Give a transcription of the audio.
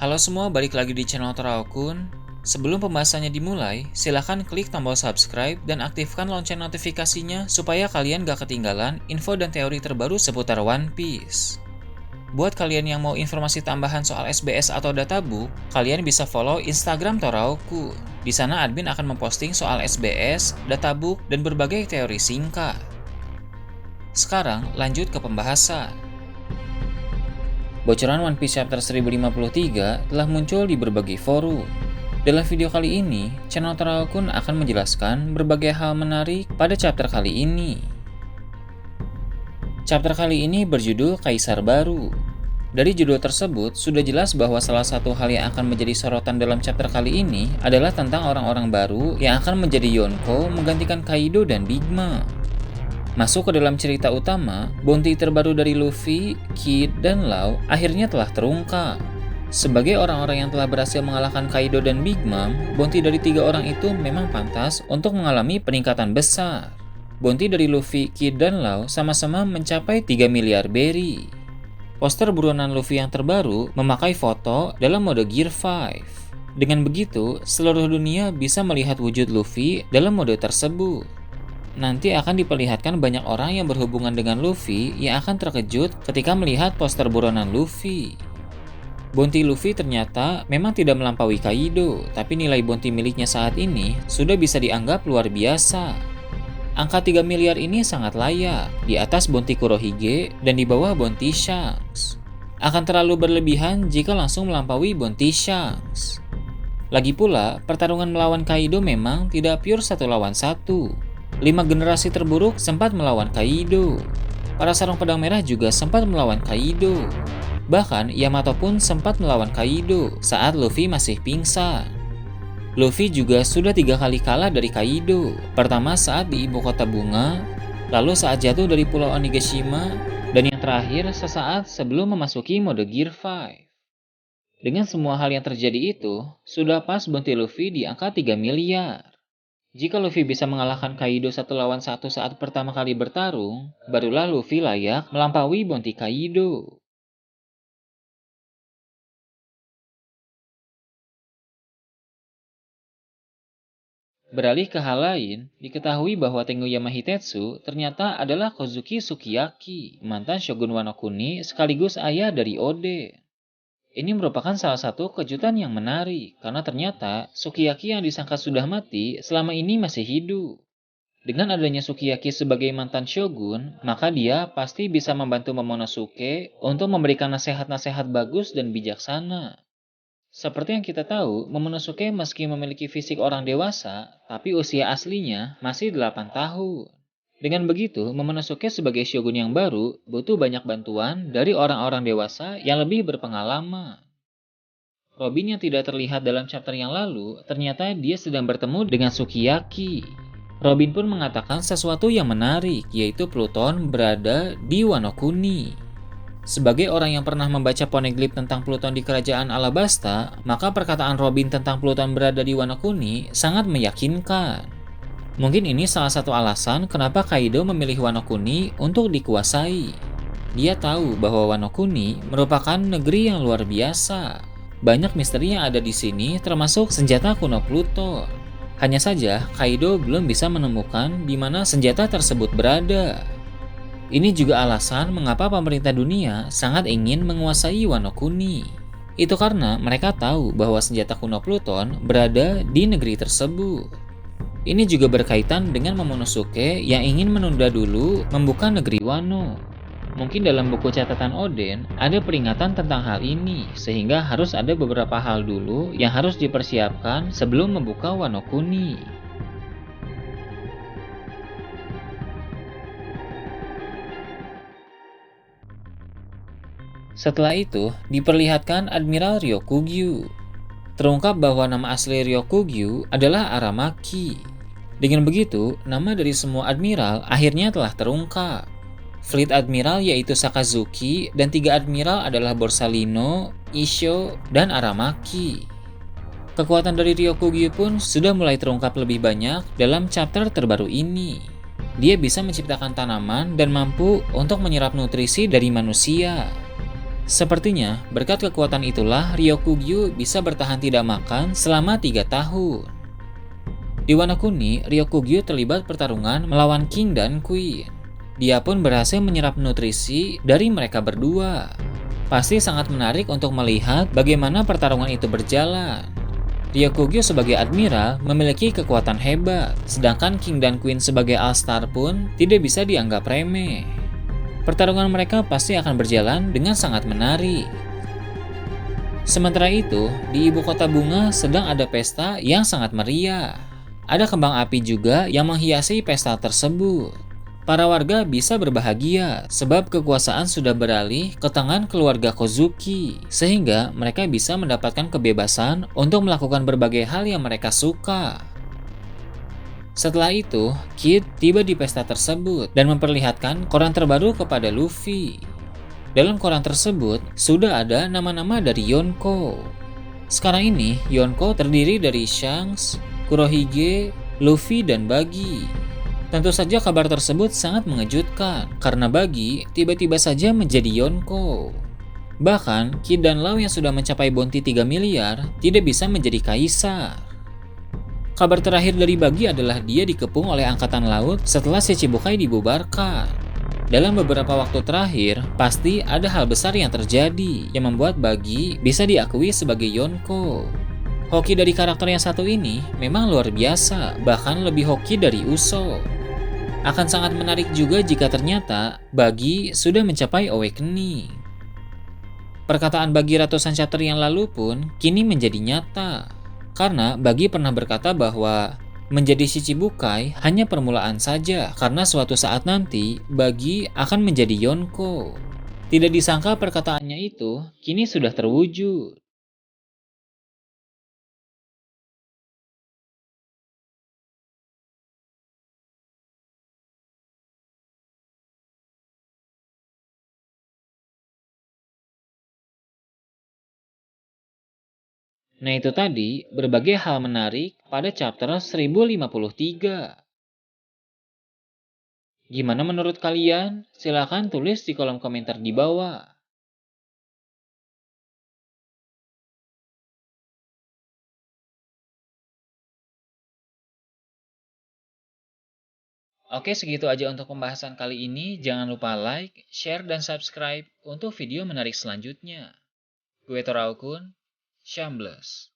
Halo semua, balik lagi di channel Teraokun. Sebelum pembahasannya dimulai, silahkan klik tombol subscribe dan aktifkan lonceng notifikasinya supaya kalian gak ketinggalan info dan teori terbaru seputar One Piece. Buat kalian yang mau informasi tambahan soal SBS atau databook, kalian bisa follow Instagram Toraokun. Di sana admin akan memposting soal SBS, databook, dan berbagai teori singkat. Sekarang lanjut ke pembahasan. Bocoran One Piece Chapter 1053 telah muncul di berbagai forum. Dalam video kali ini, channel Teraokun akan menjelaskan berbagai hal menarik pada chapter kali ini. Chapter kali ini berjudul Kaisar Baru. Dari judul tersebut, sudah jelas bahwa salah satu hal yang akan menjadi sorotan dalam chapter kali ini adalah tentang orang-orang baru yang akan menjadi Yonko menggantikan Kaido dan Big Mom. Masuk ke dalam cerita utama, bounty terbaru dari Luffy, Kid, dan Law akhirnya telah terungkap. Sebagai orang-orang yang telah berhasil mengalahkan Kaido dan Big Mom, bounty dari 3 orang itu memang pantas untuk mengalami peningkatan besar. Bounty dari Luffy, Kid, dan Law sama-sama mencapai 3 miliar berry. Poster buronan Luffy yang terbaru memakai foto dalam mode Gear 5. Dengan begitu, seluruh dunia bisa melihat wujud Luffy dalam mode tersebut. Nanti akan diperlihatkan banyak orang yang berhubungan dengan Luffy yang akan terkejut ketika melihat poster buronan Luffy. Bounty Luffy ternyata memang tidak melampaui Kaido, tapi nilai bounty miliknya saat ini sudah bisa dianggap luar biasa. Angka 3 miliar ini sangat layak, di atas bounty Kurohige dan di bawah bounty Shanks. Akan terlalu berlebihan jika langsung melampaui bounty Shanks. Lagi pula, pertarungan melawan Kaido memang tidak pure 1 lawan 1. 5 generasi terburuk sempat melawan Kaido. Para sarung pedang merah juga sempat melawan Kaido. Bahkan Yamato pun sempat melawan Kaido saat Luffy masih pingsan. Luffy juga sudah 3 kali kalah dari Kaido. Pertama saat di ibu kota bunga, lalu saat jatuh dari pulau Onigashima, dan yang terakhir sesaat sebelum memasuki mode Gear 5. Dengan semua hal yang terjadi itu, sudah pas bounty Luffy di angka 3 miliar. Jika Luffy bisa mengalahkan Kaido 1 lawan 1 saat pertama kali bertarung, barulah Luffy layak melampaui bounty Kaido. Beralih ke hal lain, diketahui bahwa Tengoyama Hitetsu ternyata adalah Kozuki Sukiyaki, mantan Shogun Wano Kuni sekaligus ayah dari Oden. Ini merupakan salah satu kejutan yang menarik, karena ternyata Sukiyaki yang disangka sudah mati selama ini masih hidup. Dengan adanya Sukiyaki sebagai mantan shogun, maka dia pasti bisa membantu Momonosuke untuk memberikan nasihat-nasihat bagus dan bijaksana. Seperti yang kita tahu, Momonosuke meski memiliki fisik orang dewasa, tapi usia aslinya masih 8 tahun. Dengan begitu, Momonosuke sebagai shogun yang baru butuh banyak bantuan dari orang-orang dewasa yang lebih berpengalaman. Robin yang tidak terlihat dalam chapter yang lalu, ternyata dia sedang bertemu dengan Sukiyaki. Robin pun mengatakan sesuatu yang menarik, yaitu Pluton berada di Wano Kuni. Sebagai orang yang pernah membaca poneglyph tentang Pluton di kerajaan Alabasta, maka perkataan Robin tentang Pluton berada di Wano Kuni sangat meyakinkan. Mungkin ini salah satu alasan kenapa Kaido memilih Wano Kuni untuk dikuasai. Dia tahu bahwa Wano Kuni merupakan negeri yang luar biasa. Banyak misteri yang ada di sini termasuk senjata kuno Pluton. Hanya saja Kaido belum bisa menemukan di mana senjata tersebut berada. Ini juga alasan mengapa pemerintah dunia sangat ingin menguasai Wano Kuni. Itu karena mereka tahu bahwa senjata kuno Pluton berada di negeri tersebut. Ini juga berkaitan dengan Momonosuke yang ingin menunda dulu membuka negeri Wano. Mungkin dalam buku catatan Oden ada peringatan tentang hal ini, sehingga harus ada beberapa hal dulu yang harus dipersiapkan sebelum membuka Wano Kuni. Setelah itu, diperlihatkan Admiral Ryokugyu. Terungkap bahwa nama asli Ryokugyu adalah Aramaki. Dengan begitu, nama dari semua admiral akhirnya telah terungkap. Fleet Admiral yaitu Sakazuki dan 3 admiral adalah Borsalino, Issho, dan Aramaki. Kekuatan dari Ryokugyu pun sudah mulai terungkap lebih banyak dalam chapter terbaru ini. Dia bisa menciptakan tanaman dan mampu untuk menyerap nutrisi dari manusia. Sepertinya, berkat kekuatan itulah Ryokugyu bisa bertahan tidak makan selama 3 tahun. Di Wano Kuni, Ryokugyu terlibat pertarungan melawan King dan Queen. Dia pun berhasil menyerap nutrisi dari mereka berdua. Pasti sangat menarik untuk melihat bagaimana pertarungan itu berjalan. Ryokugyu sebagai admiral memiliki kekuatan hebat, sedangkan King dan Queen sebagai All-Star pun tidak bisa dianggap remeh. Pertarungan mereka pasti akan berjalan dengan sangat menarik. Sementara itu, di ibu kota bunga sedang ada pesta yang sangat meriah. Ada kembang api juga yang menghiasi pesta tersebut. Para warga bisa berbahagia sebab kekuasaan sudah beralih ke tangan keluarga Kozuki, sehingga mereka bisa mendapatkan kebebasan untuk melakukan berbagai hal yang mereka suka. Setelah itu, Kid tiba di pesta tersebut dan memperlihatkan koran terbaru kepada Luffy. Dalam koran tersebut, sudah ada nama-nama dari Yonko. Sekarang ini, Yonko terdiri dari Shanks, Kurohige, Luffy, dan Buggy. Tentu saja kabar tersebut sangat mengejutkan, karena Buggy tiba-tiba saja menjadi Yonko. Bahkan, Kid dan Law yang sudah mencapai bounty 3 miliar tidak bisa menjadi kaisar. Kabar terakhir dari Buggy adalah dia dikepung oleh Angkatan Laut setelah Shichibukai dibubarkan. Dalam beberapa waktu terakhir, pasti ada hal besar yang terjadi yang membuat Buggy bisa diakui sebagai Yonko. Hoki dari karakter yang satu ini memang luar biasa, bahkan lebih hoki dari Usopp. Akan sangat menarik juga jika ternyata Buggy sudah mencapai awakening. Perkataan Buggy ratusan chapter yang lalu pun kini menjadi nyata. Karena Buggy pernah berkata bahwa menjadi Shichibukai hanya permulaan saja, karena suatu saat nanti Buggy akan menjadi Yonko. Tidak disangka perkataannya itu kini sudah terwujud. Nah itu tadi berbagai hal menarik pada chapter 1053. Gimana menurut kalian? Silahkan tulis di kolom komentar di bawah. Oke, segitu aja untuk pembahasan kali ini. Jangan lupa like, share, dan subscribe untuk video menarik selanjutnya. Gue Toraukun, Shambles.